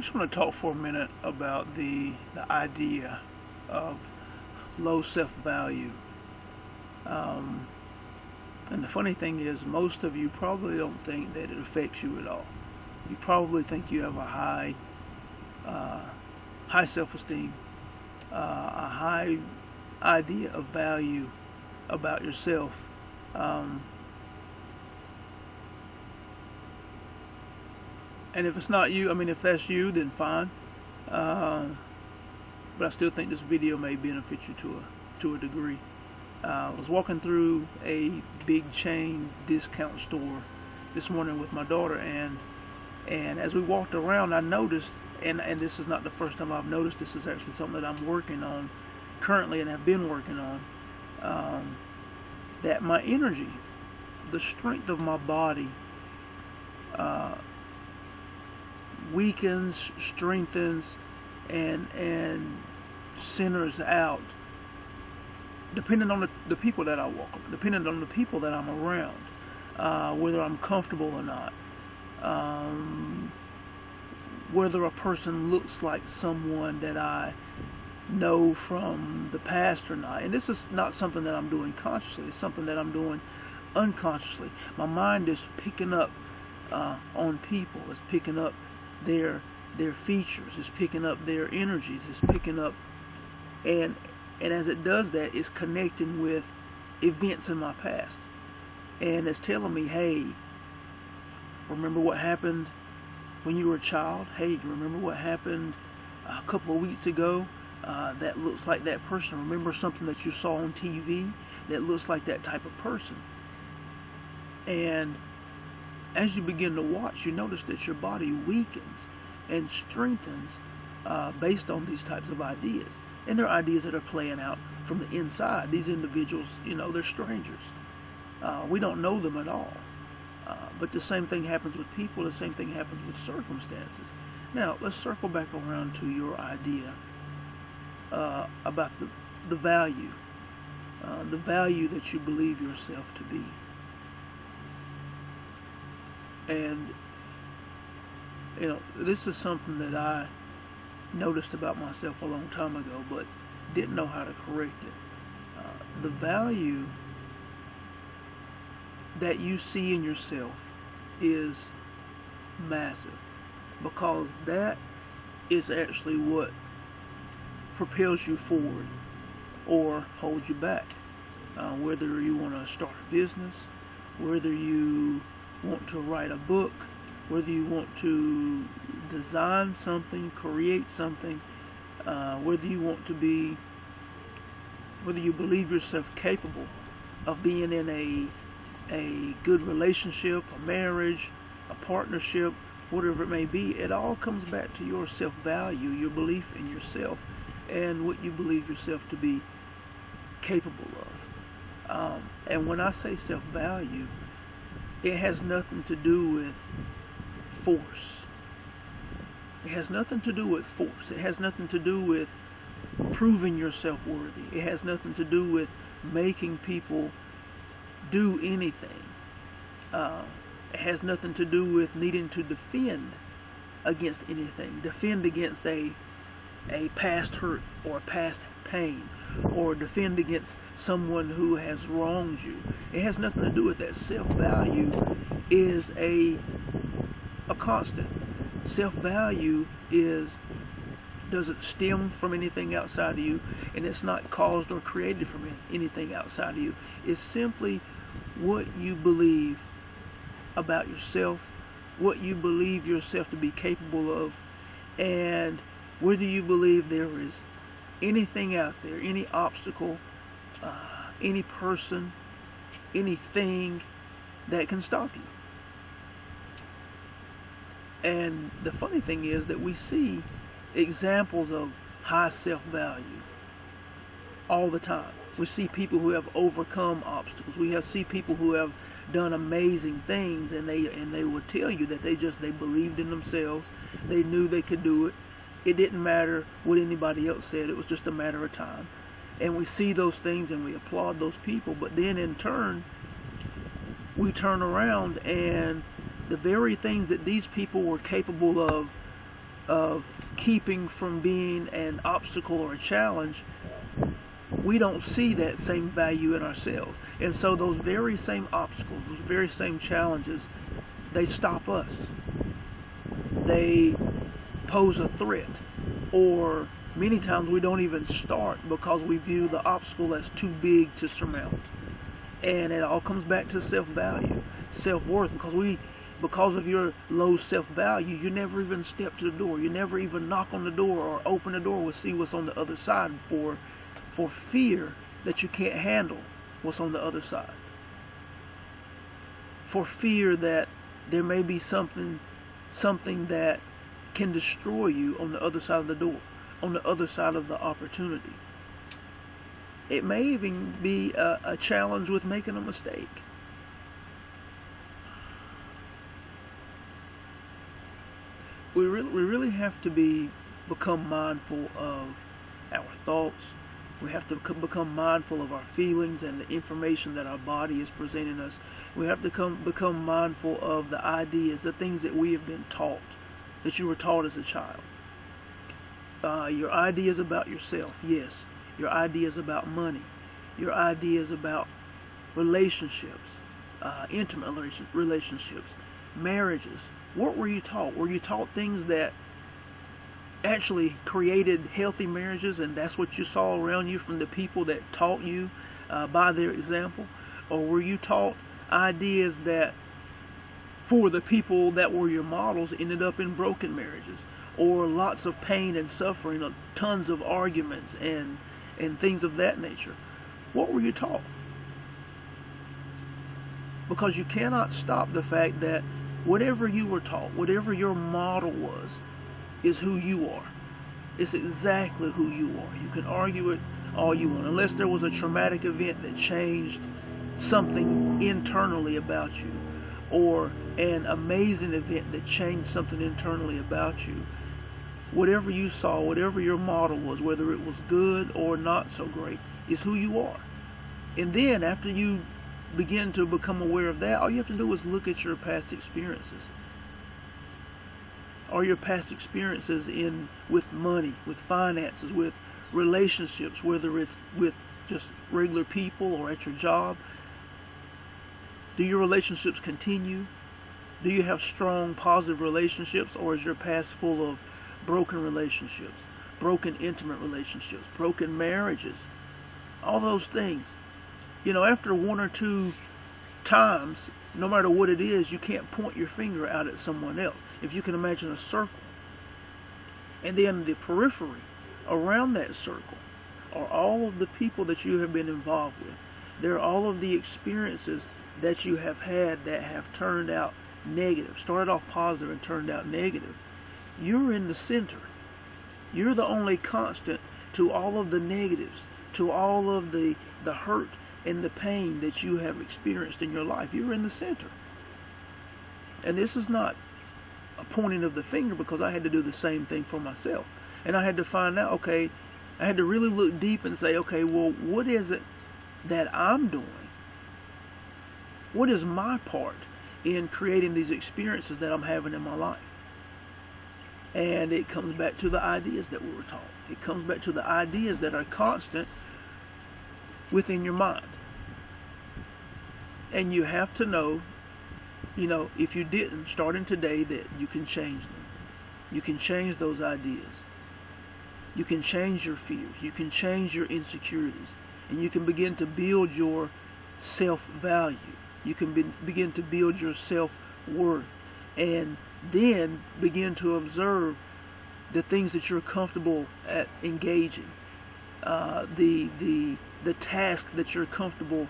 just want to talk for a minute about the idea of low self-value. Um, and the funny thing is, most of you probably don't think that it affects you at all. You probably think you have a uh, high self-esteem, a high idea of value about yourself. Um, and if it's not you, I mean, if that's you, then fine. Uh, but I still think this video may benefit you to a degree. I was walking through a big chain discount store this morning with my daughter, and as we walked around, I noticed, and this is not the first time I've noticed, this is actually something that I'm working on currently and have been working on, that my energy, the strength of my body, weakens, strengthens, and centers out depending on the people that I walk with, depending on the people that I'm around, whether I'm comfortable or not, whether a person looks like someone that I know from the past or not. And this is not something that I'm doing consciously. It's something that I'm doing unconsciously. My mind is picking up on people. It's picking up their features. It's picking up their energies. It's picking up, and as it does that, it's connecting with events in my past, and it's telling me, hey, remember what happened when you were a child? Hey, remember what happened a couple of weeks ago? That looks like that person. Remember something that you saw on TV that looks like that type of person. And as you begin to watch, you notice that your body weakens and strengthens based on these types of ideas. And they're ideas that are playing out from the inside. These individuals, they're strangers. We don't know them at all. But the same thing happens with people. The same thing happens with circumstances. Now, let's circle back around to your idea about the value that you believe yourself to be. And, this is something that I noticed about myself a long time ago, but didn't know how to correct it. The value that you see in yourself is massive, because that is actually what propels you forward or holds you back. Whether you want to start a business, whether you want to write a book, whether you want to design something, create something, whether you believe yourself capable of being in a good relationship, a marriage, a partnership, whatever it may be, it all comes back to your self-value, your belief in yourself, and what you believe yourself to be capable of. And when I say self-value, it has nothing to do with force. It has nothing to do with force. It has nothing to do with proving yourself worthy. It has nothing to do with making people do anything. It has nothing to do with needing to defend against anything. Defend against a past hurt or past pain, or defend against someone who has wronged you. It has nothing to do with that. Self-value is a constant. Self-value doesn't stem from anything outside of you, and it's not caused or created from anything outside of you. It's simply what you believe about yourself, what you believe yourself to be capable of, and whether you believe there is anything out there, any obstacle, any person, anything that can stop you. And the funny thing is that we see examples of high self-value all the time. We see people who have overcome obstacles. We see people who have done amazing things, and they will tell you that they believed in themselves. They knew they could do it. It didn't matter what anybody else said. It was just a matter of time. And we see those things and we applaud those people. But then in turn, we turn around and the very things that these people were capable of of keeping from being an obstacle or a challenge, we don't see that same value in ourselves. And so those very same obstacles, those very same challenges, they stop us. They pose a threat. Or many times we don't even start because we view the obstacle as too big to surmount. And it all comes back to self-value, self-worth, because of your low self-value, you never even step to the door. You never even knock on the door or open the door to see what's on the other side for fear that you can't handle what's on the other side. For fear that there may be something that can destroy you on the other side of the door, on the other side of the opportunity. It may even be a challenge with making a mistake. We really have to become mindful of our thoughts. We have to become mindful of our feelings and the information that our body is presenting us. We have to become mindful of the ideas, the things that we have been taught, that you were taught as a child. Your ideas about yourself, yes. Your ideas about money. Your ideas about relationships, intimate relationships, marriages. What were you taught? Were you taught things that actually created healthy marriages, and that's what you saw around you from the people that taught you by their example? Or were you taught ideas that, for the people that were your models, ended up in broken marriages, or lots of pain and suffering, tons of arguments and things of that nature? What were you taught? Because you cannot stop the fact that whatever you were taught, whatever your model was, is who you are. It's exactly who you are. You can argue it all you want, unless there was a traumatic event that changed something internally about you, or an amazing event that changed something internally about you. Whatever you saw, whatever your model was, whether it was good or not so great, is who you are. And then after you begin to become aware of that, all you have to do is look at your past experiences. Are your past experiences with money, with finances, with relationships, whether it's with just regular people or at your job? Do your relationships continue? Do you have strong, positive relationships, or is your past full of broken relationships, broken intimate relationships, broken marriages? All those things. After one or two times, no matter what it is, you can't point your finger out at someone else. If you can imagine a circle, and then the periphery around that circle are all of the people that you have been involved with. They're all of the experiences that you have had that have turned out negative, started off positive and turned out negative. You're in the center. You're the only constant to all of the negatives, to all of the hurt and the pain that you have experienced in your life. You're in the center. And this is not a pointing of the finger, because I had to do the same thing for myself. And I had to find out, I had to really look deep and say, well, what is it that I'm doing? What is my part in creating these experiences that I'm having in my life? And it comes back to the ideas that we were taught. It comes back to the ideas that are constant within your mind. And you have to know, if you didn't, starting today, that you can change them. You can change those ideas. You can change your fears. You can change your insecurities. And you can begin to build your self-value. You can begin to build your self-worth. And then begin to observe the things that you're comfortable at engaging. The task that you're comfortable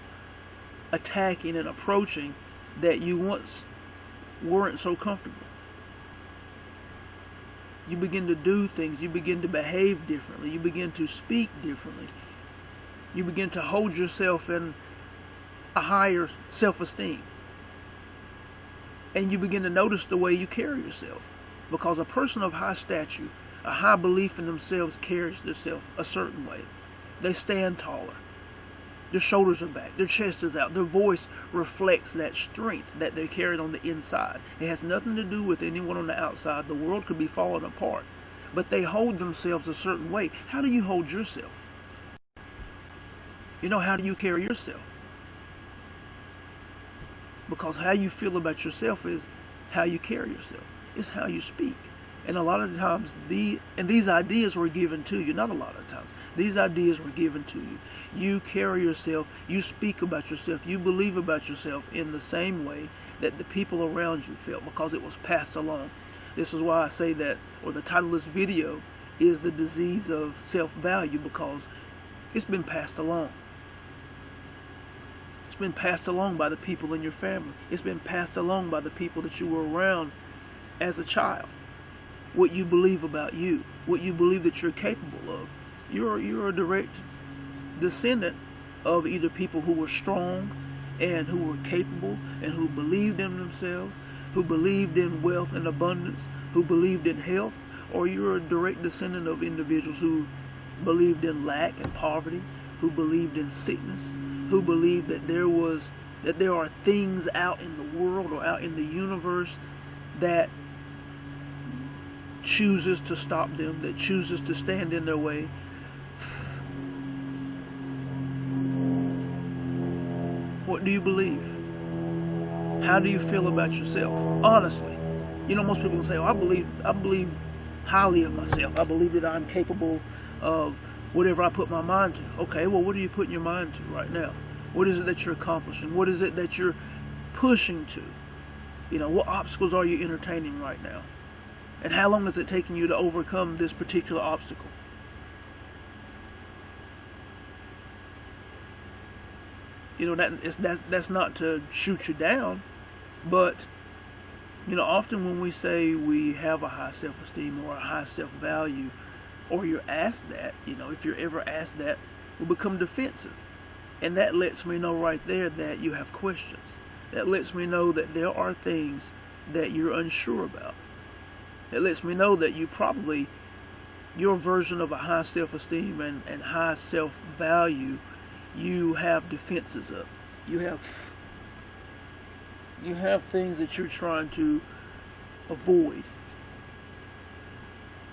attacking and approaching that you once weren't so comfortable. You begin to do things. You begin to behave differently. You begin to speak differently. You begin to hold yourself in a higher self-esteem. And you begin to notice the way you carry yourself. Because a person of high stature, a high belief in themselves, carries themselves a certain way. They stand taller. Their shoulders are back. Their chest is out. Their voice reflects that strength that they're carrying on the inside. It has nothing to do with anyone on the outside. The world could be falling apart, but they hold themselves a certain way. How do you hold yourself? How do you carry yourself? Because how you feel about yourself is how you carry yourself. It's how you speak. And a lot of times, these ideas were given to you. Not a lot of times. These ideas were given to you. You carry yourself, you speak about yourself, you believe about yourself in the same way that the people around you felt, because it was passed along. This is why I say that, or the title of this video is The Disease of Self-Value, because it's been passed along. It's been passed along by the people in your family. It's been passed along by the people that you were around as a child. What you believe about you, what you believe that you're capable of. You're a direct descendant of either people who were strong and who were capable and who believed in themselves, who believed in wealth and abundance, who believed in health, or you're a direct descendant of individuals who believed in lack and poverty, who believed in sickness, who believed that there are things out in the world or out in the universe that chooses to stop them, that chooses to stand in their way. What do you believe? How do you feel about yourself? Honestly. Most people say, I believe highly of myself. I believe that I'm capable of whatever I put my mind to. Okay, well, what are you putting your mind to right now? What is it that you're accomplishing? What is it that you're pushing to? What obstacles are you entertaining right now? And how long is it taking you to overcome this particular obstacle? That's not to shoot you down, but often when we say we have a high self-esteem or a high self-value, or you're asked that, if you're ever asked that, we become defensive. And that lets me know right there that you have questions. That lets me know that there are things that you're unsure about. It lets me know that your version of a high self-esteem and high self-value, you have defenses of. You have things that you're trying to avoid.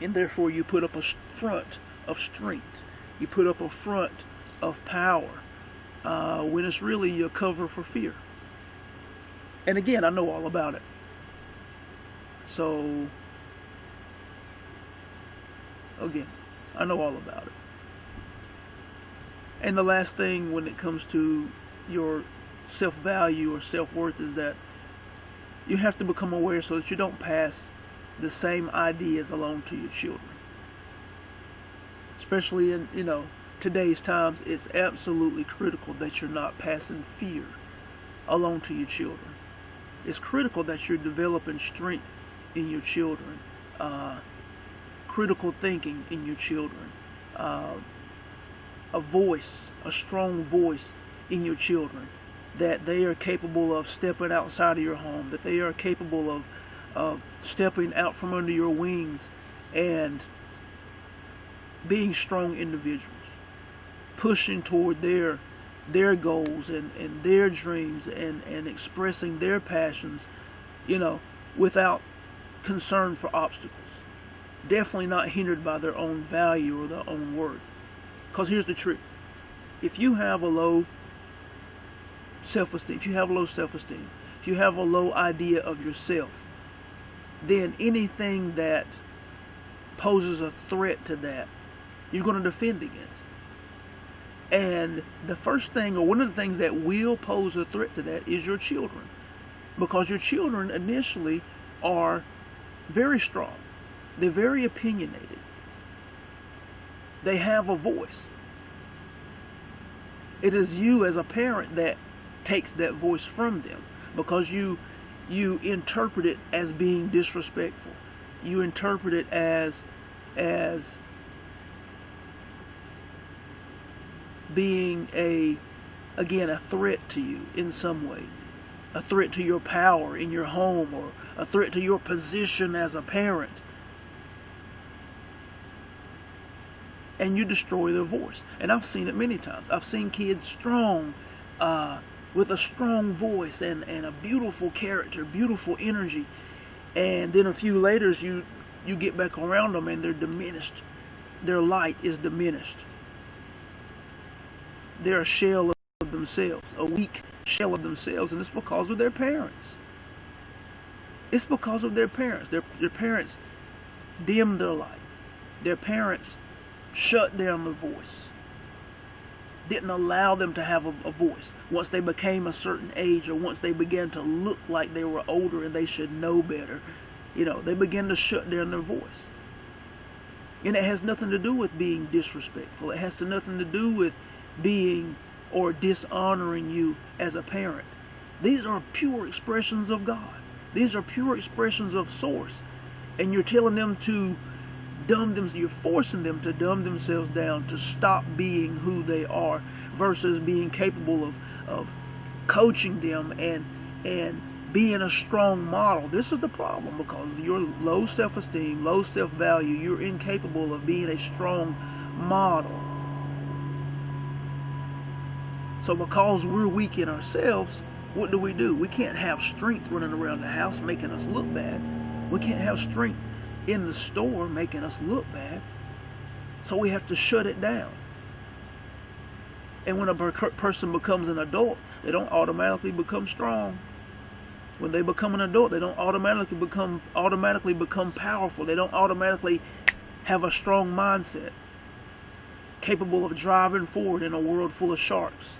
And therefore you put up a front of strength. You put up a front of power, when it's really a cover for fear. And again, I know all about it. So, again, I know all about it. And the last thing when it comes to your self-value or self-worth is that you have to become aware so that you don't pass the same ideas along to your children. Especially in, today's times, it's absolutely critical that you're not passing fear along to your children. It's critical that you're developing strength in your children, critical thinking in your children, a strong voice in your children, that they are capable of stepping outside of your home, that they are capable of stepping out from under your wings and being strong individuals, pushing toward their goals and their dreams and expressing their passions, without concern for obstacles. Definitely not hindered by their own value or their own worth. Because here's the trick. If you have a low self-esteem, if you have a low idea of yourself, then anything that poses a threat to that, you're going to defend against. And the first thing, or one of the things that will pose a threat to that, is your children. Because your children initially are very strong. They're very opinionated. They have a voice. It is you as a parent that takes that voice from them, because you interpret it as being disrespectful. You interpret it as being a threat to you in some way, a threat to your power in your home, or a threat to your position as a parent. and you destroy their voice. And I've seen it many times. I've seen kids strong, with a strong voice and a beautiful character, beautiful energy, and then a few later you get back around them and they're diminished. Their light is diminished. They're a shell of themselves, a weak shell of themselves, and it's because of their parents. It's because of their parents. Their parents dimmed their light. Their parents shut down their voice. Didn't allow them to have a voice. Once they became a certain age, or once they began to look like they were older and they should know better, they began to shut down their voice. And it has nothing to do with being disrespectful. It has nothing to do with being or dishonoring you as a parent. These are pure expressions of God. These are pure expressions of Source. And you're telling them to you're forcing them to dumb themselves down, to stop being who they are, versus being capable of coaching them and being a strong model. This is the problem, because you're low self-esteem, low self-value, you're incapable of being a strong model. So because we're weak in ourselves, what do? We can't have strength running around the house making us look bad. We can't have strength in the store making us look bad. So we have to shut it down. And when a person becomes an adult, they don't automatically become strong. When they become an adult, they don't automatically become powerful. They don't automatically have a strong mindset, capable of driving forward in a world full of sharks.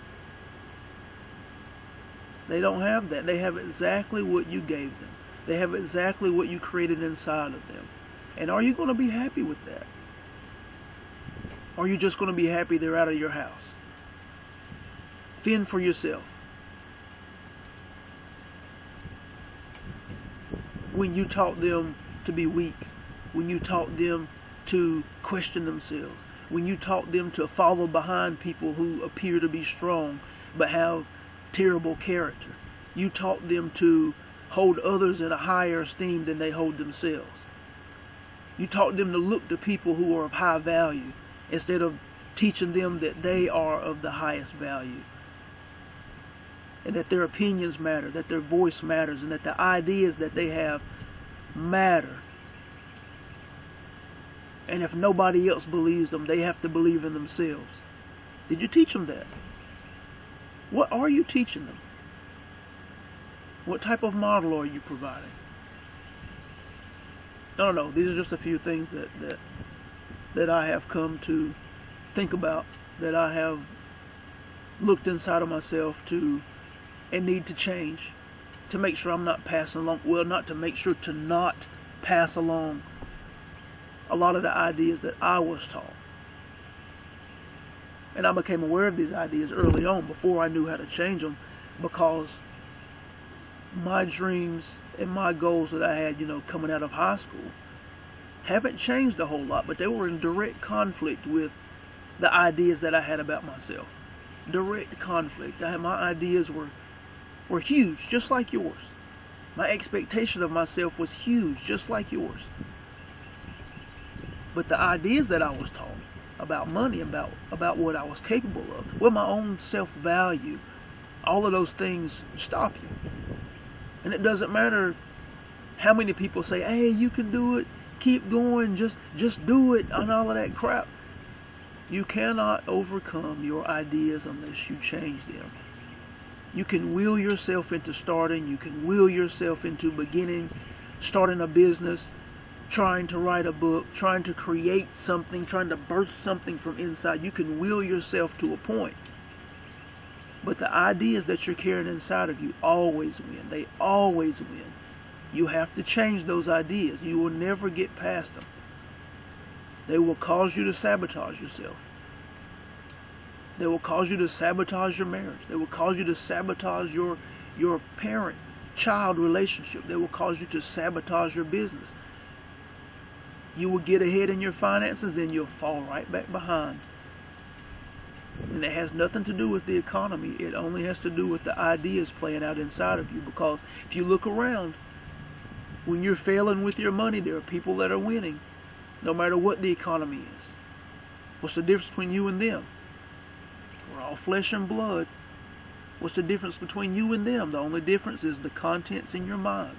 They don't have that. They have exactly what you gave them. They have exactly what you created inside of them. And are you going to be happy with that? Or are you just going to be happy they're out of your house? Fend for yourself. When you taught them to be weak, when you taught them to question themselves, when you taught them to follow behind people who appear to be strong but have terrible character, you taught them to hold others in a higher esteem than they hold themselves. You taught them to look to people who are of high value instead of teaching them that they are of the highest value, and that their opinions matter, that their voice matters, and that the ideas that they have matter. And if nobody else believes them, they have to believe in themselves. Did you teach them that? What are you teaching them? What type of model are you providing? I don't know. These are just a few things that I have come to think about, that I have looked inside of myself to and need to change, to make sure I'm not passing along, to not pass along a lot of the ideas that I was taught. And I became aware of these ideas early on, before I knew how to change them, because my dreams and my goals that I had, coming out of high school, haven't changed a whole lot, but they were in direct conflict with the ideas that I had about myself. Direct conflict. My ideas were huge, just like yours. My expectation of myself was huge, just like yours. But the ideas that I was taught about money, about what I was capable of, my own self-value, all of those things stop you. And it doesn't matter how many people say, hey, you can do it, keep going, just do it, and all of that crap. You cannot overcome your ideas unless you change them. You can will yourself into starting, you can will yourself into beginning, starting a business, trying to write a book, trying to create something, trying to birth something from inside. You can will yourself to a point. But the ideas that you're carrying inside of you always win. They always win. You have to change those ideas. You will never get past them. They will cause you to sabotage yourself. They will cause you to sabotage your marriage. They will cause you to sabotage your parent-child relationship. They will cause you to sabotage your business. You will get ahead in your finances, then you'll fall right back behind. And it has nothing to do with the economy. It only has to do with the ideas playing out inside of you. Because if you look around, when you're failing with your money, there are people that are winning, no matter what the economy is. What's the difference between you and them? We're all flesh and blood. What's the difference between you and them? The only difference is the contents in your mind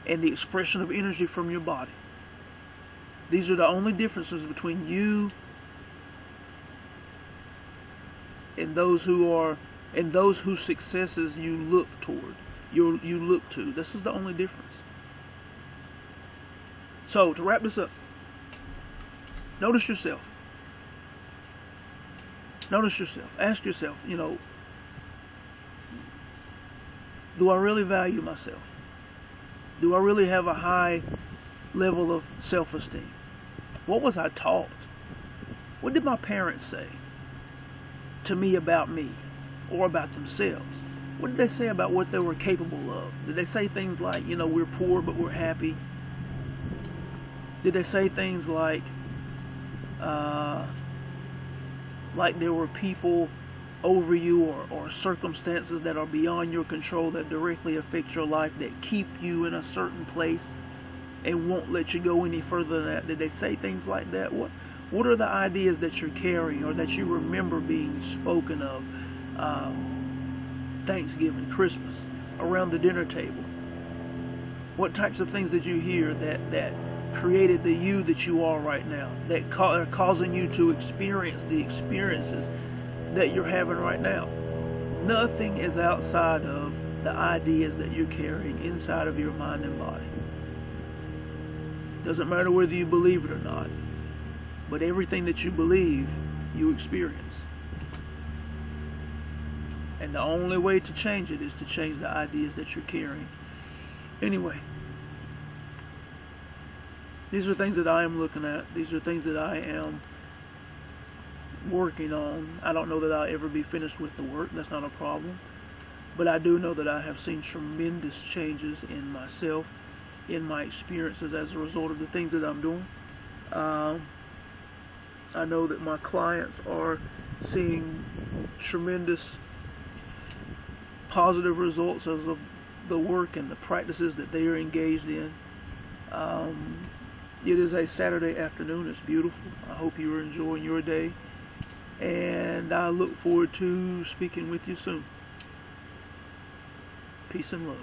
and the expression of energy from your body. These are the only differences between you and those whose successes you look toward, you look to. This is the only difference. So, to wrap this up, notice yourself. Notice yourself. Ask yourself, do I really value myself? Do I really have a high level of self-esteem? What was I taught? What did my parents say to me about me or about themselves? What did they say about what they were capable of? Did they say things like, we're poor but we're happy? Did they say things like there were people over you or circumstances that are beyond your control that directly affect your life, that keep you in a certain place and won't let you go any further than that? Did they say things like that? What are the ideas that you're carrying or that you remember being spoken of Thanksgiving, Christmas, around the dinner table? What types of things did you hear that created the you that you are right now, that are causing you to experience the experiences that you're having right now? Nothing is outside of the ideas that you're carrying inside of your mind and body. Doesn't matter whether you believe it or not, but everything that you believe, you experience. And the only way to change it is to change the ideas that you're carrying. Anyway, these are things that I am looking at. These are things that I am working on. I don't know that I'll ever be finished with the work. That's not a problem. But I do know that I have seen tremendous changes in myself, in my experiences as a result of the things that I'm doing. I know that my clients are seeing tremendous positive results as of the work and the practices that they are engaged in. It is a Saturday afternoon. It's beautiful. I hope you are enjoying your day. And I look forward to speaking with you soon. Peace and love.